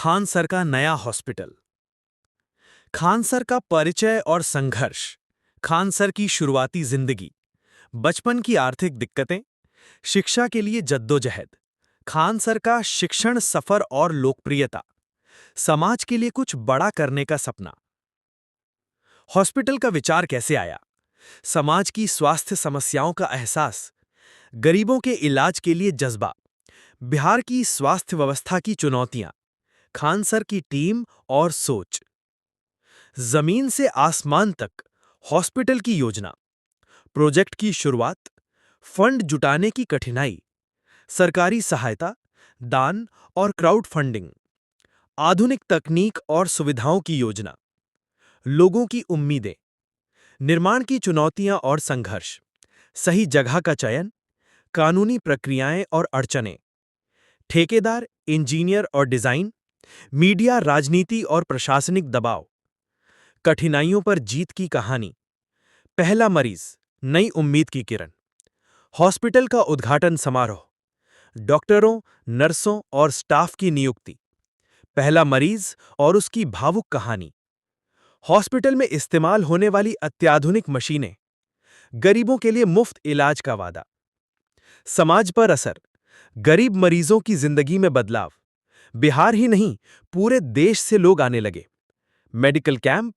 Khan sir का नया hospital. Khan sir का परिचय और संघर्ष। खान सर की शुरुआती जिंदगी। बचपन की आर्थिक दिक्कतें। शिक्षा के लिए जद्दोजहद। खान सर का शिक्षण सफर और लोकप्रियता। समाज के लिए कुछ बड़ा करने का सपना। हॉस्पिटल का विचार कैसे आया? समाज की स्वास्थ्य समस्याओं का एहसास। गरीबों के इलाज के लिए जज्बा। बिहार की स्वास्थ्य व्यवस्था की चुनौतियां। खान सर की टीम और सोच। जमीन से आसमान तक हॉस्पिटल की योजना। प्रोजेक्ट की शुरुआत। फंड जुटाने की कठिनाई। सरकारी सहायता, दान और क्राउड फंडिंग। आधुनिक तकनीक और सुविधाओं की योजना। लोगों की उम्मीदें। निर्माण की चुनौतियां और संघर्ष। सही जगह का चयन। कानूनी प्रक्रियाएं और अड़चनें। ठेकेदार, इंजीनियर और डिजाइन। मीडिया, राजनीति और प्रशासनिक दबाव। कठिनाइयों पर जीत की कहानी। पहला मरीज, नई उम्मीद की किरण। हॉस्पिटल का उद्घाटन समारोह। डॉक्टरों, नर्सों और स्टाफ की नियुक्ति। पहला मरीज और उसकी भावुक कहानी। हॉस्पिटल में इस्तेमाल होने वाली अत्याधुनिक मशीनें। गरीबों के लिए मुफ्त इलाज का वादा। समाज पर असर। गरीब मरीजों की जिंदगी में बदलाव। बिहार ही नहीं, पूरे देश से लोग आने लगे। मेडिकल कैंप,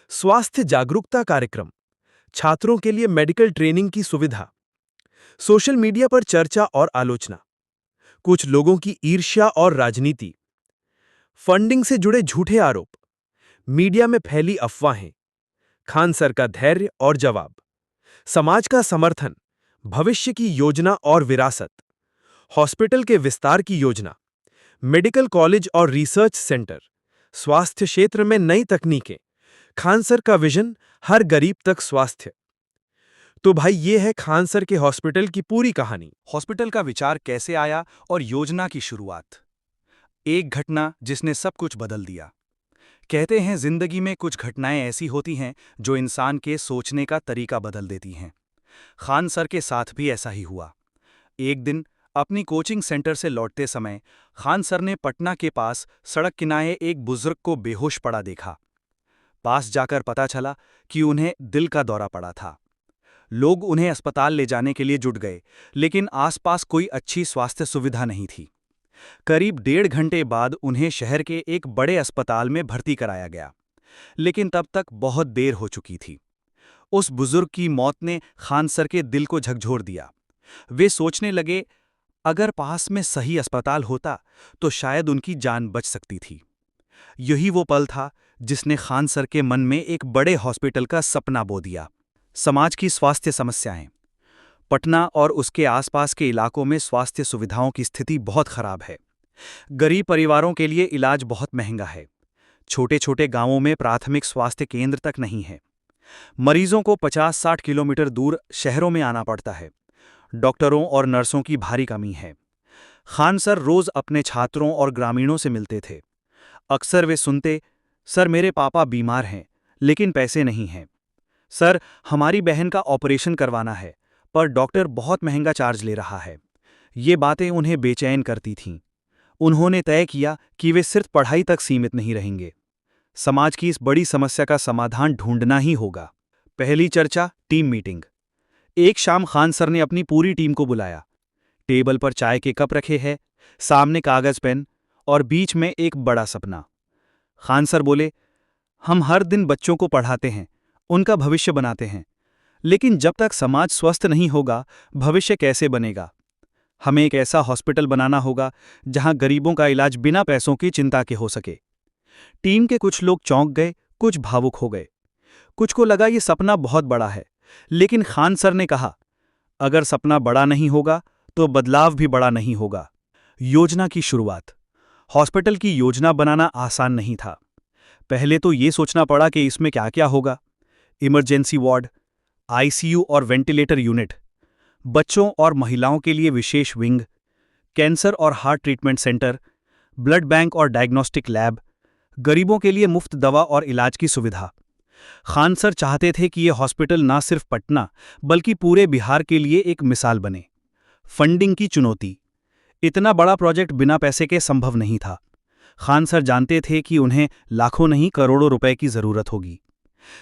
स्वास्थ्य जागरूकता कार्यक्रम। छात्रों के लिए मेडिकल ट्रेनिंग की सुविधा। सोशल मीडिया पर चर्चा और आलोचना। कुछ लोगों की ईर्ष्या और राजनीति। फंडिंग से जुड़े झूठे आरोप। मीडिया में फैली अफवाहें। खान सर का धैर्य और जवाब। समाज का समर्थन। भविष्य की योजना और विरासत। हॉस्पिटल के विस्तार की योजना। मेडिकल कॉलेज और रिसर्च सेंटर। स्वास्थ्य क्षेत्र में नई तकनीकें। खान सर का विजन, हर गरीब तक स्वास्थ्य। तो भाई, ये है खान सर के हॉस्पिटल की पूरी कहानी। हॉस्पिटल का विचार कैसे आया और योजना की शुरुआत। एक घटना जिसने सब कुछ बदल दिया। कहते हैं जिंदगी में कुछ घटनाएं ऐसी होती हैं जो इंसान के सोचने का तरीका बदल देती हैं। खान सर के साथ भी ऐसा ही हुआ। एक दिन अपनी कोचिंग सेंटर से लौटते समय खान सर ने पटना के पास सड़क किनारे एक बुजुर्ग को बेहोश पड़ा देखा। पास जाकर पता चला कि उन्हें दिल का दौरा पड़ा था। लोग उन्हें अस्पताल ले जाने के लिए जुट गए, लेकिन आसपास कोई अच्छी स्वास्थ्य सुविधा नहीं थी। करीब 1.5 घंटे बाद उन्हें शहर के एक बड़े अस्पताल में भर्ती कराया गया, लेकिन तब तक बहुत देर हो चुकी थी। उस बुजुर्ग की मौत ने खान सर के दिल को झकझोर दिया। वे सोचने लगे, अगर पास में सही अस्पताल होता तो शायद उनकी जान बच सकती थी। यही वो पल था जिसने खान सर के मन में एक बड़े हॉस्पिटल का सपना बो दिया। समाज की स्वास्थ्य समस्याएं। पटना और उसके आसपास के इलाकों में स्वास्थ्य सुविधाओं की स्थिति बहुत खराब है। गरीब परिवारों के लिए इलाज बहुत महंगा है। छोटे छोटे गांवों में प्राथमिक स्वास्थ्य केंद्र तक नहीं है। मरीजों को 50-60 किलोमीटर दूर शहरों में आना पड़ता है। डॉक्टरों और नर्सों की भारी कमी है। खान सर रोज अपने छात्रों और ग्रामीणों से मिलते थे। अक्सर वे सुनते, सर मेरे पापा बीमार हैं, लेकिन पैसे नहीं हैं। सर, हमारी बहन का ऑपरेशन करवाना है, पर डॉक्टर बहुत महंगा चार्ज ले रहा है। ये बातें उन्हें बेचैन करती थीं। उन्होंने तय किया कि वे सिर्फ पढ़ाई तक सीमित नहीं रहेंगे। समाज की इस बड़ी समस्या का समाधान ढूंढना ही होगा। पहली चर्चा, टीम मीटिंग। एक शाम खान सर ने अपनी पूरी टीम को बुलाया। टेबल पर चाय के कप रखे हैं, सामने कागज पेन और बीच में एक बड़ा सपना। खान सर बोले, हम हर दिन बच्चों को पढ़ाते हैं, उनका भविष्य बनाते हैं, लेकिन जब तक समाज स्वस्थ नहीं होगा, भविष्य कैसे बनेगा? हमें एक ऐसा हॉस्पिटल बनाना होगा जहां गरीबों का इलाज बिना पैसों की चिंता के हो सके। टीम के कुछ लोग चौंक गए, कुछ भावुक हो गए। कुछ को लगा ये सपना बहुत बड़ा है, लेकिन खान सर ने कहा, अगर सपना बड़ा नहीं होगा तो बदलाव भी बड़ा नहीं होगा। योजना की शुरुआत। हॉस्पिटल की योजना बनाना आसान नहीं था। पहले तो ये सोचना पड़ा कि इसमें क्या क्या होगा। इमरजेंसी वार्ड, आईसीयू और वेंटिलेटर यूनिट, बच्चों और महिलाओं के लिए विशेष विंग, कैंसर और heart treatment centre, blood bank और डायग्नोस्टिक लैब, गरीबों के लिए मुफ्त दवा और इलाज की सुविधा। खान सर चाहते थे कि यह हॉस्पिटल ना सिर्फ पटना बल्कि पूरे बिहार के लिए एक मिसाल बने। फंडिंग की चुनौती। इतना बड़ा प्रोजेक्ट बिना पैसे के संभव नहीं था। खान सर जानते थे कि उन्हें लाखों नहीं करोड़ों रुपए की जरूरत होगी।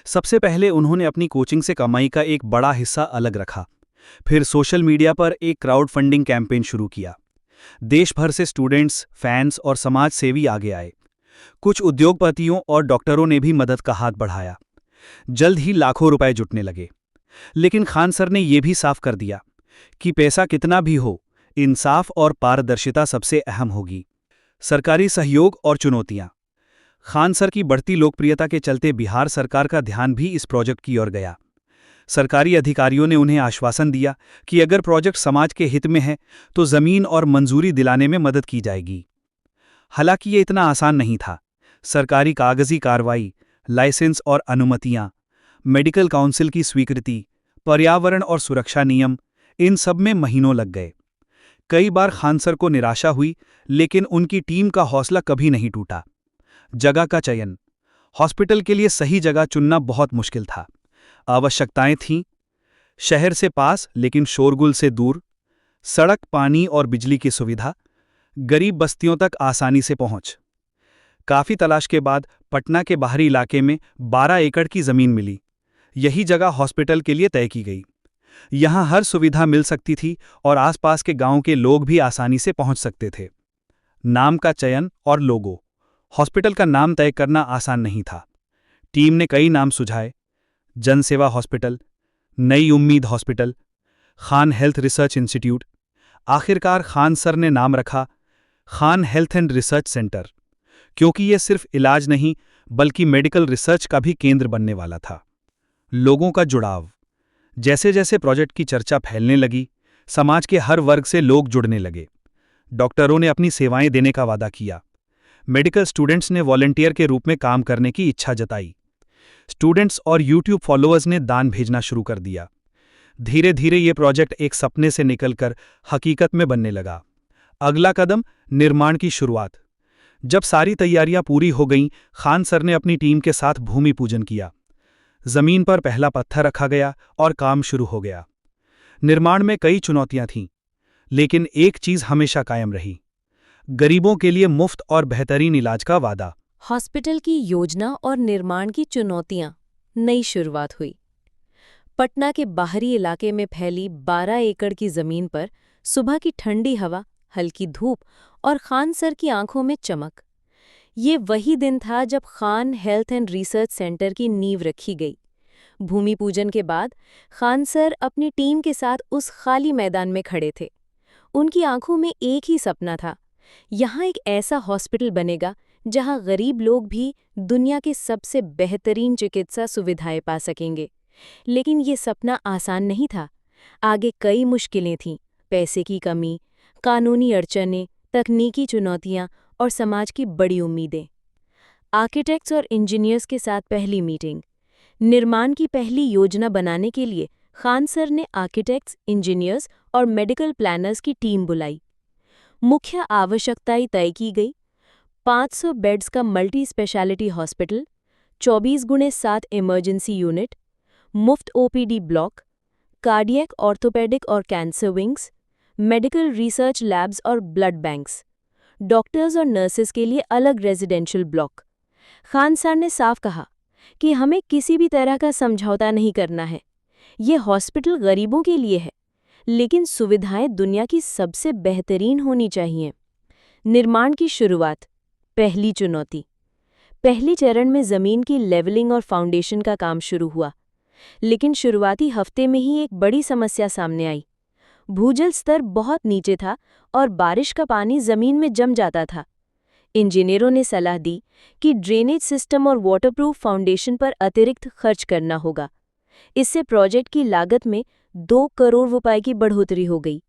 सबसे पहले उन्होंने अपनी कोचिंग से कमाई का एक बड़ा हिस्सा अलग रखा। फिर सोशल मीडिया पर एक क्राउड फंडिंग कैंपेन शुरू किया। देश भर से स्टूडेंट्स, फैंस और समाज सेवी आगे आए। कुछ उद्योगपतियों और डॉक्टरों ने भी मदद का हाथ बढ़ाया। जल्द ही लाखों रुपए जुटने लगे। लेकिन खान सर ने यह भी साफ कर दिया कि पैसा कितना भी हो, इंसाफ और पारदर्शिता सबसे अहम होगी। सरकारी सहयोग और चुनौतियां। खान सर की बढ़ती लोकप्रियता के चलते बिहार सरकार का ध्यान भी इस प्रोजेक्ट की ओर गया। सरकारी अधिकारियों ने उन्हें आश्वासन दिया कि अगर प्रोजेक्ट समाज के हित में है तो जमीन और मंजूरी दिलाने में मदद की जाएगी। हालांकि ये इतना आसान नहीं था। सरकारी कागजी कार्रवाई, लाइसेंस और अनुमतियां, मेडिकल काउंसिल की स्वीकृति, पर्यावरण और सुरक्षा नियम, इन सब में महीनों लग गए। कई बार खान सर को निराशा हुई, लेकिन उनकी टीम का हौसला कभी नहीं टूटा। जगह का चयन। हॉस्पिटल के लिए सही जगह चुनना बहुत मुश्किल था। आवश्यकताएं थीं: शहर से पास लेकिन शोरगुल से दूर, सड़क, पानी और बिजली की सुविधा, गरीब बस्तियों तक आसानी से पहुंच। काफी तलाश के बाद पटना के बाहरी इलाके में 12 एकड़ की जमीन मिली। यही जगह हॉस्पिटल के लिए तय की गई। यहां हर सुविधा मिल सकती थी और आसपास के गांव के लोग भी आसानी से पहुंच सकते थे। नाम का चयन और लोगो। हॉस्पिटल का नाम तय करना आसान नहीं था। टीम ने कई नाम सुझाए: जनसेवा हॉस्पिटल, नई उम्मीद hospital, Khan health research institute. आखिरकार खान सर ने नाम रखा Khan health and research centre, क्योंकि यह सिर्फ इलाज नहीं बल्कि मेडिकल रिसर्च का भी केंद्र बनने वाला था। लोगों का जुड़ाव। जैसे जैसे प्रोजेक्ट की चर्चा फैलने लगी, समाज के हर वर्ग से लोग जुड़ने लगे। डॉक्टरों ने अपनी सेवाएं देने का वादा किया। मेडिकल स्टूडेंट्स ने वॉलंटियर के रूप में काम करने की इच्छा जताई। स्टूडेंट्स और यूट्यूब फॉलोअर्स ने दान भेजना शुरू कर दिया। धीरे धीरे ये प्रोजेक्ट एक सपने से निकलकर हकीकत में बनने लगा। अगला कदम, निर्माण की शुरुआत। जब सारी तैयारियां पूरी हो गईं, खान सर ने अपनी टीम के साथ भूमि पूजन किया। जमीन पर पहला पत्थर रखा गया और काम शुरू हो गया। निर्माण में कई चुनौतियां थीं, लेकिन एक चीज हमेशा कायम रही: गरीबों के लिए मुफ्त और बेहतरीन इलाज का वादा। हॉस्पिटल की योजना और निर्माण की चुनौतियां। नई शुरुआत हुई। पटना के बाहरी इलाके में फैली 12 एकड़ की जमीन पर सुबह की ठंडी हवा, हल्की धूप और खान सर की आंखों में चमक। ये वही दिन था जब Khan health and research centre की नींव रखी गई। भूमि पूजन के बाद खान सर अपनी टीम के साथ उस खाली मैदान में खड़े थे। उनकी आंखों में एक ही सपना था: यहाँ एक ऐसा हॉस्पिटल बनेगा जहाँ गरीब लोग भी दुनिया के सबसे बेहतरीन चिकित्सा सुविधाएं पा सकेंगे। लेकिन ये सपना आसान नहीं था। आगे कई मुश्किलें थीं: पैसे की कमी, कानूनी अड़चनें, तकनीकी चुनौतियां और समाज की बड़ी उम्मीदें। आर्किटेक्ट्स और इंजीनियर्स के साथ पहली मीटिंग। निर्माण की पहली योजना बनाने के लिए खान सर ने आर्किटेक्ट्स, इंजीनियर्स और मेडिकल प्लानर्स की टीम बुलाई। मुख्य आवश्यकताएं तय की गई: 500 बेड्स का multi speciality hospital, 24x7 emergency unit, मुफ्त ओपीडी ब्लॉक, कार्डियक, ऑर्थोपेडिक और cancer wings, medical research labs और ब्लड बैंक्स, डॉक्टर्स और नर्सेस के लिए अलग रेजिडेंशियल ब्लॉक। खान सर ने साफ कहा कि हमें किसी भी तरह का समझौता नहीं करना है। ये हॉस्पिटल गरीबों के लिए है, लेकिन सुविधाएं दुनिया की सबसे बेहतरीन होनी चाहिए। निर्माण की शुरुआत। पहली चुनौती। पहले चरण में जमीन की लेवलिंग और फाउंडेशन का काम शुरू हुआ, लेकिन शुरुआती हफ्ते में ही एक बड़ी समस्या सामने आई। भूजल स्तर बहुत नीचे था और बारिश का पानी जमीन में जम जाता था। इंजीनियरों ने सलाह दी कि ड्रेनेज सिस्टम और वाटरप्रूफ फाउंडेशन पर अतिरिक्त खर्च करना होगा। इससे प्रोजेक्ट की लागत में 2 करोड़ रुपए की बढ़ोतरी हो गई।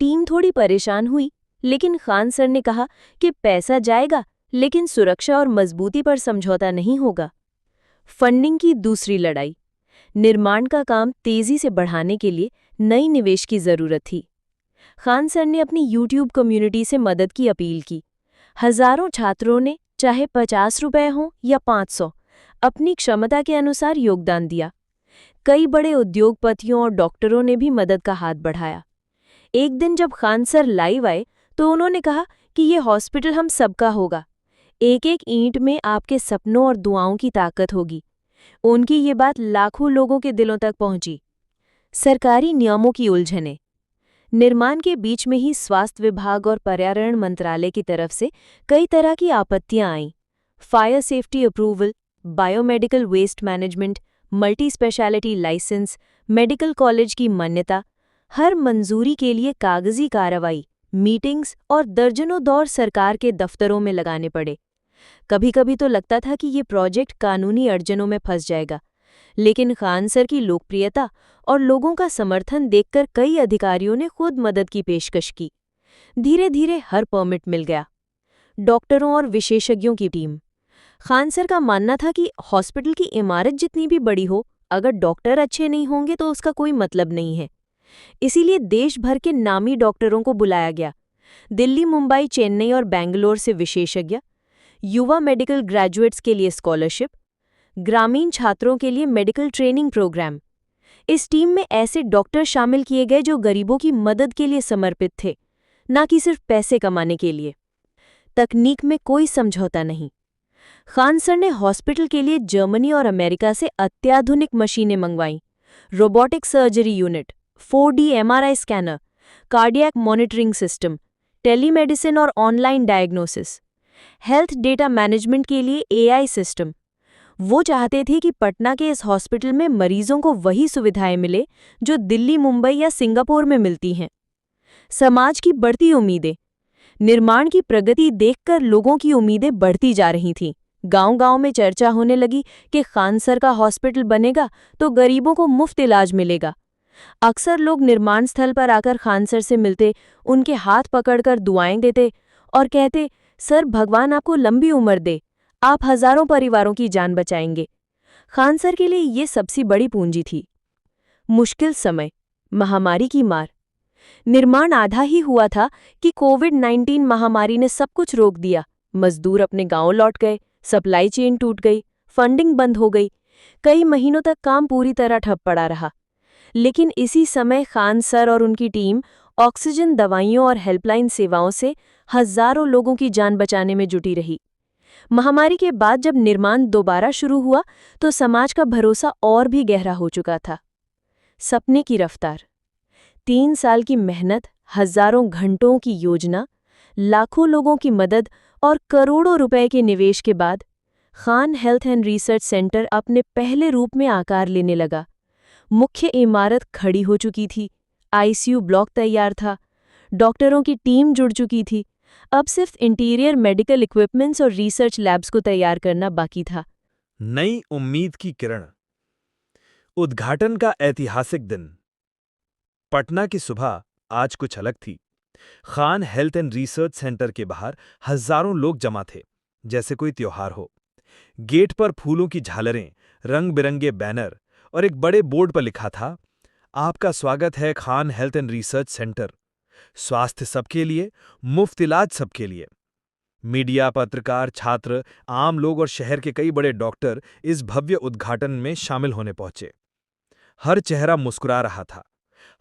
टीम थोड़ी परेशान हुई, लेकिन खान सर ने कहा कि पैसा जाएगा, लेकिन सुरक्षा और मजबूती पर समझौता नहीं होगा। फंडिंग की दूसरी लड़ाई। निर्माण का काम तेजी से बढ़ाने के लिए नई निवेश की जरूरत थी। खान सर ने अपनी यूट्यूब कम्युनिटी से मदद की अपील की। हजारों छात्रों ने, चाहे 50 रुपए हों या 500, अपनी क्षमता के अनुसार योगदान दिया। कई बड़े उद्योगपतियों और डॉक्टरों ने भी मदद का हाथ बढ़ाया। एक दिन जब खान सर लाइव आए तो उन्होंने कहा कि ये हॉस्पिटल हम सबका होगा। एक एक ईंट में आपके सपनों और दुआओं की ताकत होगी। उनकी ये बात लाखों लोगों के दिलों तक पहुंची। सरकारी नियमों की उलझनें। निर्माण के बीच में ही स्वास्थ्य विभाग और पर्यावरण मंत्रालय की तरफ से कई तरह की आपत्तियां आईं। Fire safety approval, biomedical waste management, multi speciality licence, medical college की मान्यता, हर मंजूरी के लिए कागजी कार्रवाई, मीटिंग्स और दर्जनों दौर सरकार के दफ्तरों में लगाने पड़े। कभी-कभी तो लगता था कि ये प्रोजेक्ट कानूनी अड़चनों में फंस जाएगा, लेकिन खान सर की लोकप्रियता और लोगों का समर्थन देखकर कई अधिकारियों ने खुद मदद की पेशकश की। धीरे-धीरे हर परमिट मिल गया। डॉक्टरों और विशेषज्ञों की टीम। खान सर का मानना था कि हॉस्पिटल की इमारत जितनी भी बड़ी हो, अगर डॉक्टर अच्छे नहीं होंगे तो उसका कोई मतलब नहीं है। इसीलिए देश भर के नामी डॉक्टरों को बुलाया गया। दिल्ली, मुंबई, चेन्नई और बेंगलोर से विशेषज्ञ, युवा मेडिकल ग्रेजुएट्स के लिए स्कॉलरशिप, ग्रामीण छात्रों के लिए मेडिकल ट्रेनिंग प्रोग्राम। इस टीम में ऐसे डॉक्टर शामिल किए गए जो गरीबों की मदद के लिए समर्पित थे, न कि सिर्फ पैसे कमाने के लिए। तकनीक में कोई समझौता नहीं। खान सर ने हॉस्पिटल के लिए जर्मनी और अमेरिका से अत्याधुनिक मशीनें मंगवाईं। Robotic surgery unit, 4D MRI scanner, cardiac monitoring system, telemedicine और online diagnosis, health data management के लिए AI सिस्टम। वो चाहते थे कि पटना के इस हॉस्पिटल में मरीजों को वही सुविधाएं मिले जो दिल्ली, मुंबई या सिंगापुर में मिलती हैं। समाज की बढ़ती उम्मीदें। निर्माण की प्रगति देखकर लोगों की उम्मीदें बढ़ती जा रही थीं। गांव-गांव में चर्चा होने लगी कि खान सर का हॉस्पिटल बनेगा तो गरीबों को मुफ्त इलाज मिलेगा। अक्सर लोग निर्माण स्थल पर आकर खान सर से मिलते, उनके हाथ पकड़कर दुआएं देते और कहते, सर भगवान आपको लंबी उम्र दे, आप हजारों परिवारों की जान बचाएंगे। खान सर के लिए ये सबसे बड़ी पूंजी थी। मुश्किल समय, महामारी की मार। निर्माण आधा ही हुआ था कि कोविड-19 महामारी ने सब कुछ रोक दिया। मजदूर अपने गांव लौट गए, सप्लाई चेन टूट गई, फंडिंग बंद हो गई। कई महीनों तक काम पूरी तरह ठप पड़ा रहा। लेकिन इसी समय खान सर और उनकी टीम ऑक्सीजन, दवाइयों और हेल्पलाइन सेवाओं से हजारों लोगों की जान बचाने में जुटी रही। महामारी के बाद जब निर्माण दोबारा शुरू हुआ तो समाज का भरोसा और भी गहरा हो चुका था। सपने की रफ्तार। 3 साल की मेहनत, हजारों घंटों की योजना, लाखों लोगों की मदद और करोड़ों रुपए के निवेश के बाद Khan health and research centre अपने पहले रूप में आकार लेने लगा। मुख्य इमारत खड़ी हो चुकी थी, ICU ब्लॉक तैयार था, डॉक्टरों की टीम जुड़ चुकी थी। अब सिर्फ इंटीरियर मेडिकल इक्विपमेंट्स और रिसर्च लैब्स को तैयार करना बाकी था। नई उम्मीद की किरण। उद्घाटन का ऐतिहासिक दिन। पटना की सुबह आज कुछ अलग थी। Khan health and research centre के बाहर हजारों लोग जमा थे, जैसे कोई त्योहार हो। गेट पर फूलों की झालरें, रंग बिरंगे बैनर और एक बड़े बोर्ड पर लिखा था, आपका स्वागत है Khan health and research centre. स्वास्थ्य सबके लिए, मुफ्त इलाज सबके लिए। मीडिया, पत्रकार, छात्र, आम लोग और शहर के कई बड़े डॉक्टर इस भव्य उद्घाटन में शामिल होने पहुंचे। हर चेहरा मुस्कुरा रहा था,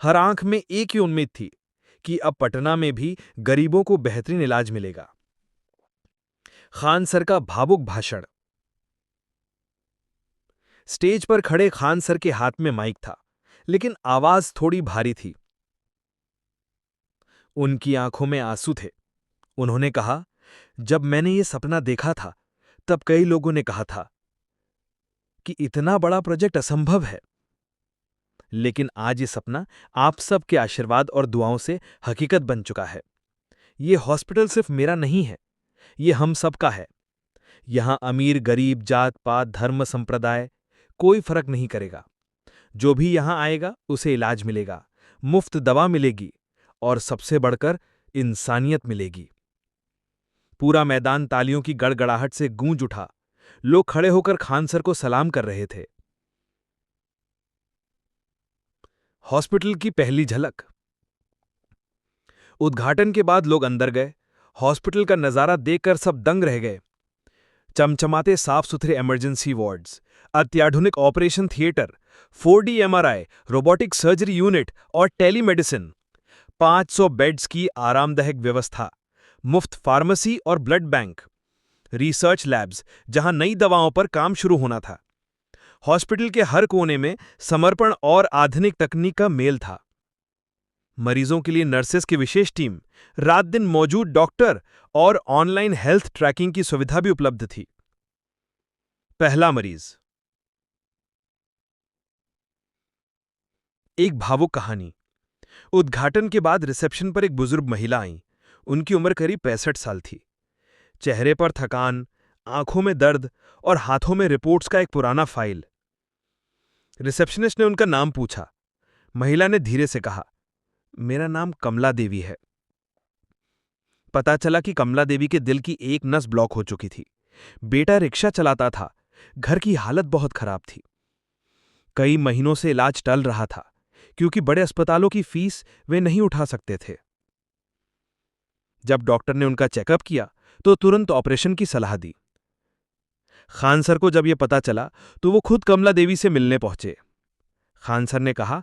हर आंख में एक ही उम्मीद थी कि अब पटना में भी गरीबों को बेहतरीन इलाज मिलेगा। खान सर का भावुक भाषण। स्टेज पर खड़े खान सर के हाथ में माइक था, लेकिन आवाज थोड़ी भारी थी। उनकी आंखों में आंसू थे। उन्होंने कहा, जब मैंने ये सपना देखा था, तब कई लोगों ने कहा था कि इतना बड़ा प्रोजेक्ट असंभव है। लेकिन आज ये सपना आप सब के आशीर्वाद और दुआओं से हकीकत बन चुका है। ये हॉस्पिटल सिर्फ मेरा नहीं है, ये हम सबका है। यहां अमीर, गरीब, जात पात, धर्म, संप्रदाय कोई फर्क नहीं करेगा। जो भी यहां आएगा उसे इलाज मिलेगा, मुफ्त दवा मिलेगी और सबसे बढ़कर इंसानियत मिलेगी। पूरा मैदान तालियों की गड़गड़ाहट से गूंज उठा। लोग खड़े होकर खान सर को सलाम कर रहे थे। हॉस्पिटल की पहली झलक। उद्घाटन के बाद लोग अंदर गए। हॉस्पिटल का नजारा देखकर सब दंग रह गए। चमचमाते साफ सुथरे इमरजेंसी वार्ड्स, अत्याधुनिक operation theatre, 4D MRI, robotic surgery unit और टेलीमेडिसिन, 500 बेड्स की आरामदायक व्यवस्था, मुफ्त फार्मेसी और ब्लड बैंक, रिसर्च लैब्स, जहां नई दवाओं पर काम शुरू होना था। हॉस्पिटल के हर कोने में समर्पण और आधुनिक तकनीक का मेल था। मरीजों के लिए नर्सेस की विशेष टीम, रात दिन मौजूद डॉक्टर और ऑनलाइन हेल्थ ट्रैकिंग की सुविधा भी उपलब्ध थी। पहला मरीज। एक भावुक कहानी। उद्घाटन के बाद रिसेप्शन पर एक बुजुर्ग महिला आई। उनकी उम्र करीब 65 साल थी। चेहरे पर थकान, आंखों में दर्द और हाथों में रिपोर्ट्स का एक पुराना फाइल। रिसेप्शनिस्ट ने उनका नाम पूछा। महिला ने धीरे से कहा, मेरा नाम कमला देवी है। पता चला कि कमला देवी के दिल की एक नस ब्लॉक हो चुकी थी। बेटा रिक्शा चलाता था। घर की हालत बहुत खराब थी। कई महीनों से इलाज टल रहा था, क्योंकि बड़े अस्पतालों की फीस वे नहीं उठा सकते थे। जब डॉक्टर ने उनका चेकअप किया तो तुरंत ऑपरेशन की सलाह दी। खान सर को जब यह पता चला तो वो खुद कमला देवी से मिलने पहुंचे। खान सर ने कहा,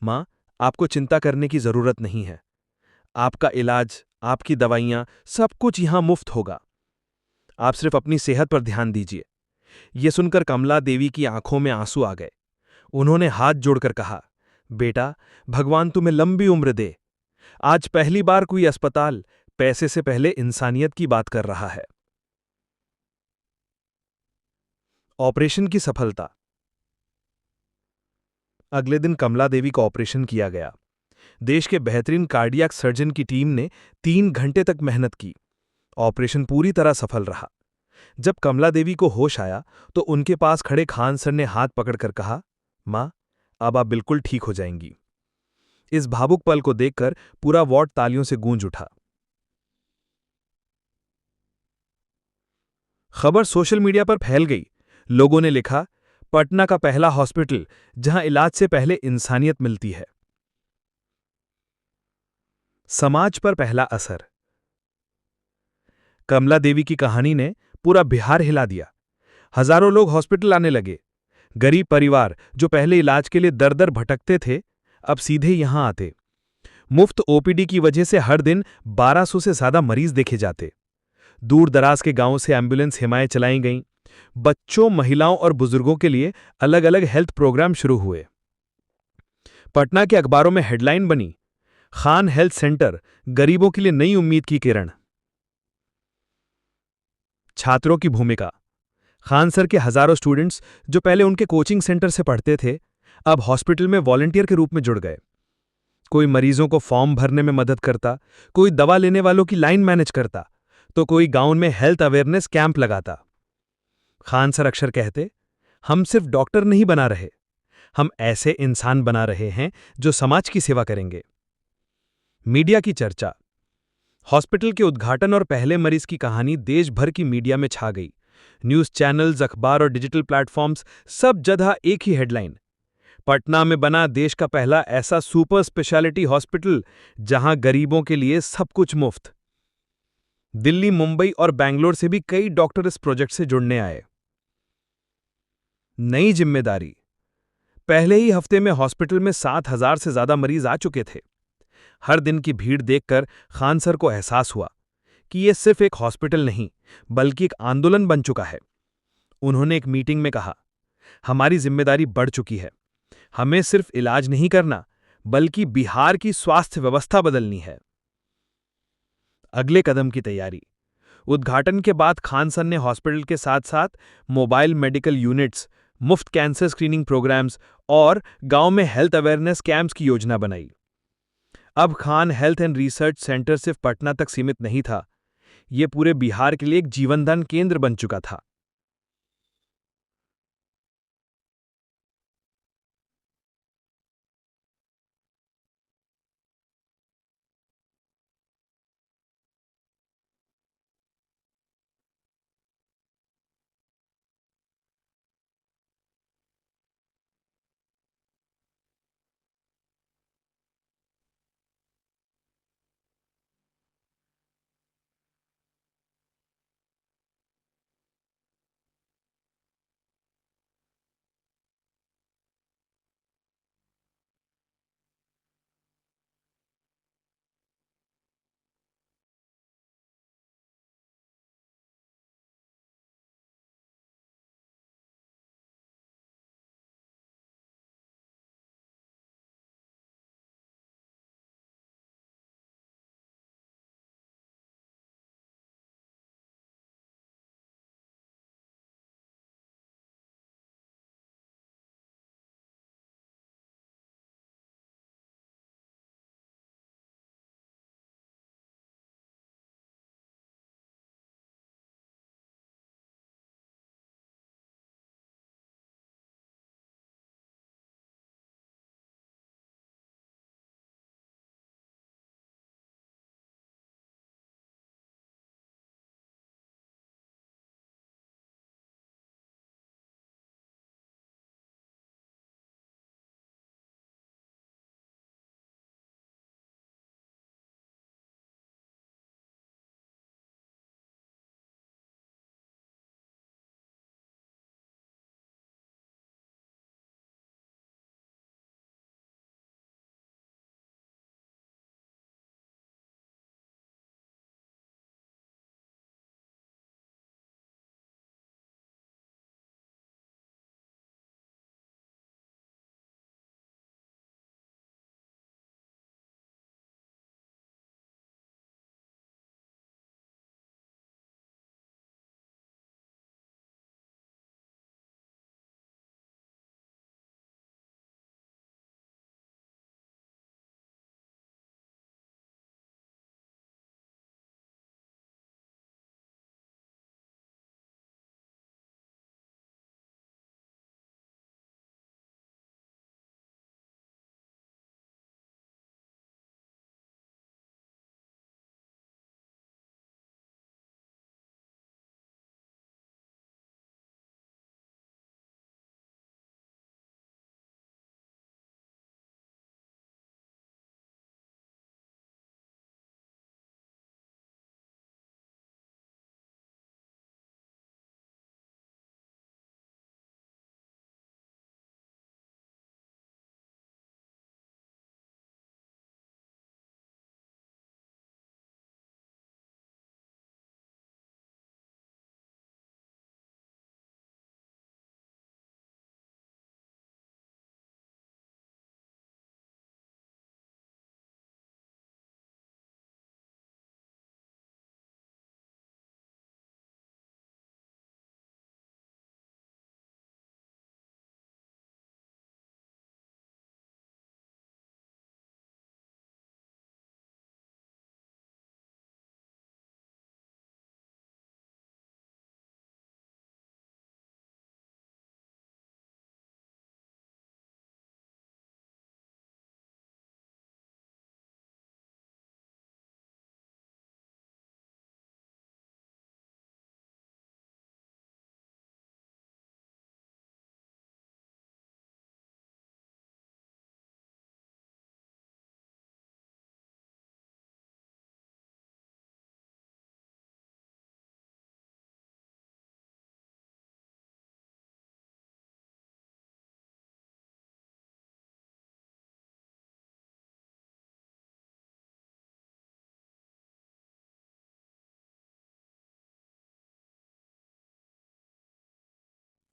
मां, आपको चिंता करने की जरूरत नहीं है। आपका इलाज, आपकी दवाइयां, सब कुछ यहां मुफ्त होगा। आप सिर्फ अपनी सेहत पर ध्यान दीजिए। यह सुनकर कमला देवी की आंखों में आंसू आ गए। उन्होंने हाथ जोड़कर कहा, बेटा, भगवान तुम्हें लंबी उम्र दे। आज पहली बार कोई अस्पताल पैसे से पहले इंसानियत की बात कर रहा है। ऑपरेशन की सफलता। अगले दिन कमला देवी का ऑपरेशन किया गया। देश के बेहतरीन कार्डियक सर्जन की टीम ने 3 घंटे तक मेहनत की। ऑपरेशन पूरी तरह सफल रहा। जब कमला देवी को होश आया तो उनके पास खड़े खान सर ने हाथ पकड़कर कहा, मां, अब आप बिल्कुल ठीक हो जाएंगी। इस भावुक पल को देखकर पूरा वार्ड तालियों से गूंज उठा। खबर सोशल मीडिया पर फैल गई। लोगों ने लिखा, पटना का पहला हॉस्पिटल जहां इलाज से पहले इंसानियत मिलती है। समाज पर पहला असर। कमला देवी की कहानी ने पूरा बिहार हिला दिया। हजारों लोग हॉस्पिटल आने लगे। गरीब परिवार जो पहले इलाज के लिए दर दर भटकते थे, अब सीधे यहां आते। मुफ्त ओपीडी की वजह से हर दिन 1200 से ज्यादा मरीज देखे जाते। दूर दराज के गांवों से एम्बुलेंस हिमायत चलाई गईं। बच्चों, महिलाओं और बुजुर्गों के लिए अलग अलग हेल्थ प्रोग्राम शुरू हुए। पटना के अखबारों में हेडलाइन बनी, खान हेल्थ सेंटर, गरीबों के लिए नई उम्मीद की किरण। छात्रों की भूमिका। खान सर के हजारों स्टूडेंट्स जो पहले उनके कोचिंग सेंटर से पढ़ते थे, अब हॉस्पिटल में वॉलंटियर के रूप में जुड़ गए। कोई मरीजों को फॉर्म भरने में मदद करता, कोई दवा लेने वालों की लाइन मैनेज करता, तो कोई गांव में हेल्थ अवेयरनेस कैंप लगाता। खान सर अक्सर कहते, हम सिर्फ डॉक्टर नहीं बना रहे, हम ऐसे इंसान बना रहे हैं जो समाज की सेवा करेंगे। मीडिया की चर्चा। हॉस्पिटल के उद्घाटन और पहले मरीज की कहानी देश भर की मीडिया में छा गई। न्यूज चैनल्स, अखबार और डिजिटल प्लेटफॉर्म्स, सब जगह एक ही हेडलाइन, पटना में बना देश का पहला ऐसा सुपर स्पेशलिटी हॉस्पिटल जहां गरीबों के लिए सब कुछ मुफ्त। दिल्ली, मुंबई और बैंगलोर से भी कई डॉक्टर इस प्रोजेक्ट से जुड़ने आए। नई जिम्मेदारी। पहले ही हफ्ते में हॉस्पिटल में 7,000 से ज्यादा मरीज आ चुके थे। हर दिन की भीड़ देखकर खान सर को एहसास हुआ कि यह सिर्फ एक हॉस्पिटल नहीं, बल्कि एक आंदोलन बन चुका है। उन्होंने एक मीटिंग में कहा, हमारी जिम्मेदारी बढ़ चुकी है। हमें सिर्फ इलाज नहीं करना, बल्कि बिहार की स्वास्थ्य व्यवस्था बदलनी है। अगले कदम की तैयारी। उद्घाटन के बाद खान सर ने हॉस्पिटल के साथ साथ मोबाइल मेडिकल यूनिट्स, मुफ्त कैंसर स्क्रीनिंग प्रोग्राम्स और गांव में हेल्थ अवेयरनेस कैंप्स की योजना बनाई। अब Khan health and research centre सिर्फ पटना तक सीमित नहीं था, यह पूरे बिहार के लिए एक जीवनदान केंद्र बन चुका था।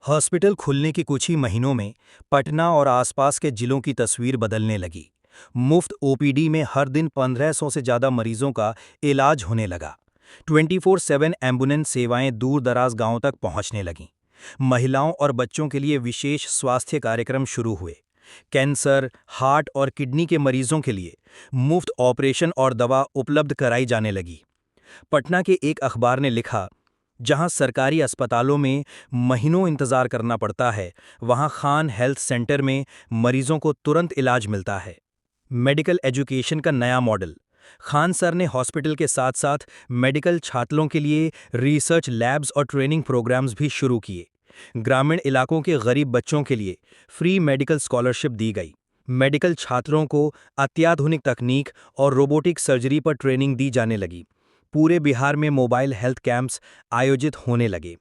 हॉस्पिटल खुलने के कुछ ही महीनों में पटना और आसपास के जिलों की तस्वीर बदलने लगी। मुफ्त ओपीडी में हर दिन 1500 से ज़्यादा मरीजों का इलाज होने लगा। 24/7 एम्बुलेंस सेवाएं दूर दराज गांवों तक पहुंचने लगीं। महिलाओं और बच्चों के लिए विशेष स्वास्थ्य कार्यक्रम शुरू हुए। कैंसर, हार्ट और किडनी के मरीजों के लिए मुफ्त ऑपरेशन और दवा उपलब्ध कराई जाने लगी। पटना के एक अखबार ने लिखा, जहां सरकारी अस्पतालों में महीनों इंतजार करना पड़ता है, वहां खान हेल्थ सेंटर में मरीजों को तुरंत इलाज मिलता है। मेडिकल एजुकेशन का नया मॉडल। खान सर ने हॉस्पिटल के साथ साथ मेडिकल छात्रों के लिए रिसर्च लैब्स और ट्रेनिंग प्रोग्राम्स भी शुरू किए। ग्रामीण इलाकों के गरीब बच्चों के लिए फ्री मेडिकल स्कॉलरशिप दी गई। मेडिकल छात्रों को अत्याधुनिक तकनीक और रोबोटिक सर्जरी पर ट्रेनिंग दी जाने लगी। पूरे बिहार में मोबाइल हेल्थ कैंप्स आयोजित होने लगे।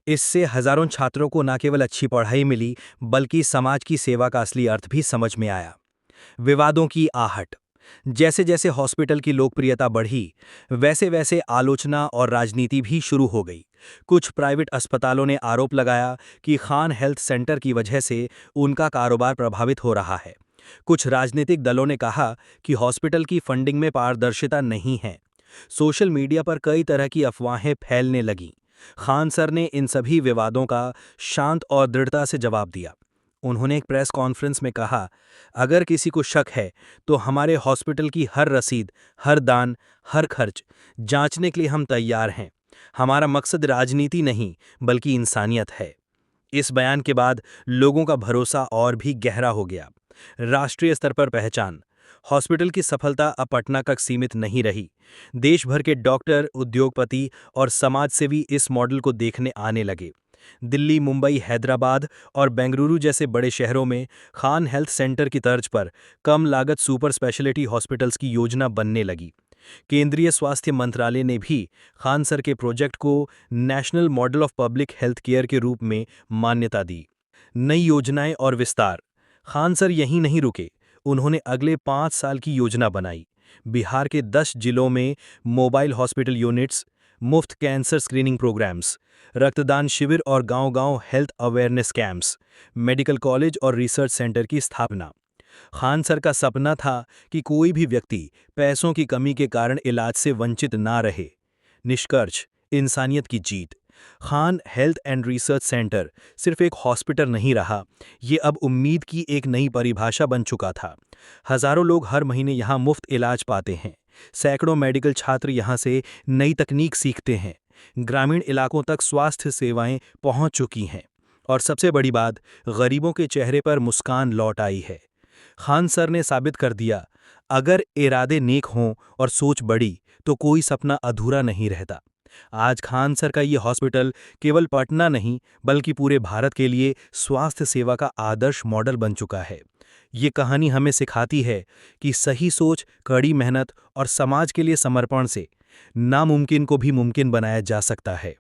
इससे हजारों छात्रों को न केवल अच्छी पढ़ाई मिली, बल्कि समाज की सेवा का असली अर्थ भी समझ में आया। विवादों की आहट। जैसे जैसे हॉस्पिटल की लोकप्रियता बढ़ी, वैसे वैसे आलोचना और राजनीति भी शुरू हो गई। कुछ प्राइवेट अस्पतालों ने आरोप लगाया कि खान हेल्थ सेंटर की वजह से उनका कारोबार प्रभावित हो रहा है। कुछ राजनीतिक दलों ने कहा कि हॉस्पिटल की फंडिंग में पारदर्शिता नहीं है। सोशल मीडिया पर कई तरह की अफवाहें फैलने लगीं। खान सर ने इन सभी विवादों का शांत और दृढ़ता से जवाब दिया। उन्होंने एक प्रेस कॉन्फ्रेंस में कहा, अगर किसी को शक है तो हमारे हॉस्पिटल की हर रसीद, हर दान, हर खर्च जांचने के लिए हम तैयार हैं। हमारा मकसद राजनीति नहीं, बल्कि इंसानियत है। इस बयान के बाद लोगों का भरोसा और भी गहरा हो गया। राष्ट्रीय स्तर पर पहचान। हॉस्पिटल की सफलता अब पटना तक सीमित नहीं रही। देश भर के डॉक्टर, उद्योगपति और समाजसेवी इस मॉडल को देखने आने लगे। दिल्ली, मुंबई, हैदराबाद और बेंगलुरु जैसे बड़े शहरों में खान हेल्थ सेंटर की तर्ज पर कम लागत सुपर स्पेशलिटी हॉस्पिटल्स की योजना बनने लगी। केंद्रीय स्वास्थ्य मंत्रालय ने भी खान सर के प्रोजेक्ट को national model of public health care के रूप में मान्यता दी। नई योजनाएं और विस्तार। खान सर यहीं नहीं रुके, उन्होंने अगले 5 साल की योजना बनाई। बिहार के 10 जिलों में मोबाइल हॉस्पिटल यूनिट्स, मुफ्त कैंसर स्क्रीनिंग प्रोग्राम्स, रक्तदान शिविर और गांव-गांव health awareness camps, medical college और रिसर्च सेंटर की स्थापना। खान सर का सपना था कि कोई भी व्यक्ति पैसों की कमी के कारण इलाज से वंचित ना रहे। निष्कर्ष, इंसानियत की जीत। Khan health and research centre सिर्फ एक हॉस्पिटल नहीं रहा, ये अब उम्मीद की एक नई परिभाषा बन चुका था। हजारों लोग हर महीने यहाँ मुफ्त इलाज पाते हैं। सैकड़ों मेडिकल छात्र यहाँ से नई तकनीक सीखते हैं। ग्रामीण इलाकों तक स्वास्थ्य सेवाएं पहुंच चुकी हैं। और सबसे बड़ी बात, गरीबों के चेहरे पर मुस्कान लौट आई है। खान सर ने साबित कर दिया, अगर इरादे नेक हों और सोच बड़ी, तो कोई सपना अधूरा नहीं रहता। आज खान सर का ये हॉस्पिटल केवल पटना नहीं, बल्कि पूरे भारत के लिए स्वास्थ्य सेवा का आदर्श मॉडल बन चुका है। ये कहानी हमें सिखाती है कि सही सोच, कड़ी मेहनत और समाज के लिए समर्पण से नामुमकिन को भी मुमकिन बनाया जा सकता है।